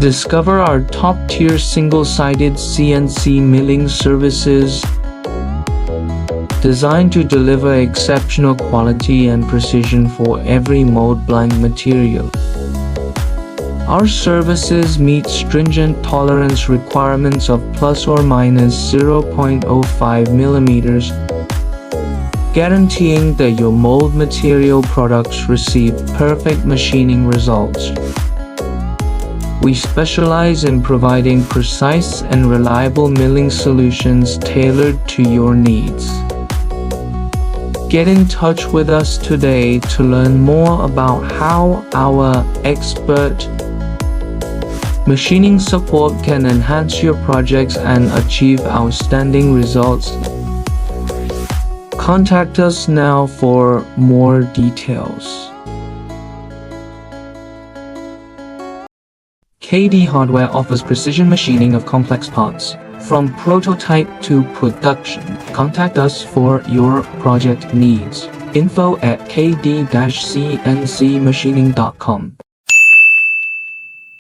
Discover our top-tier single-sided CNC milling services designed to deliver exceptional quality and precision for every mold-blind material. Our services meet stringent tolerance requirements of plus or minus 0.05 millimeters, guaranteeing that your mold material products receive perfect machining results. We specialize in providing precise and reliable milling solutions tailored to your needs. Get in touch with us today to learn more about how our expert machining support can enhance your projects and achieve outstanding results. Contact us now for more details. KD Hardware offers precision machining of complex parts, from prototype to production. Contact us for your project needs. info@kd-cncmachining.com